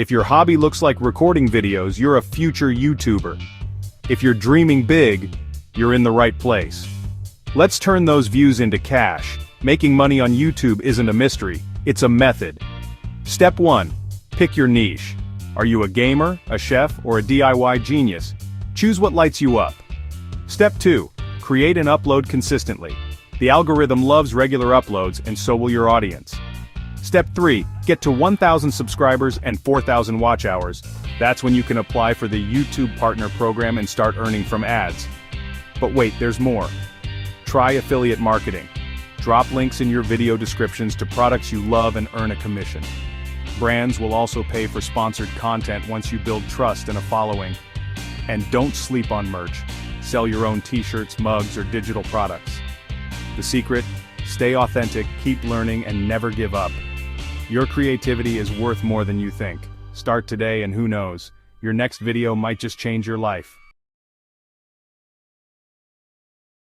If your hobby looks like recording videos, you're a future YouTuber. If you're dreaming big, you're in the right place. Let's turn those views into cash. Making money on YouTube isn't a mystery, it's a method. Step 1. Pick your niche. Are you a gamer, a chef, or a DIY genius? Choose what lights you up. Step 2. Create and upload consistently. The algorithm loves regular uploads, and so will your audience. Step 3. Get to 1,000 subscribers and 4,000 watch hours. That's when you can apply for the YouTube Partner Program and start earning from ads. But wait, there's more. Try affiliate marketing. Drop links in your video descriptions to products you love and earn a commission. Brands will also pay for sponsored content once you build trust and a following. And don't sleep on merch. Sell your own t-shirts, mugs, or digital products. The secret? Stay authentic, keep learning, and never give up. Your creativity is worth more than you think. Start today and who knows, your next video might just change your life.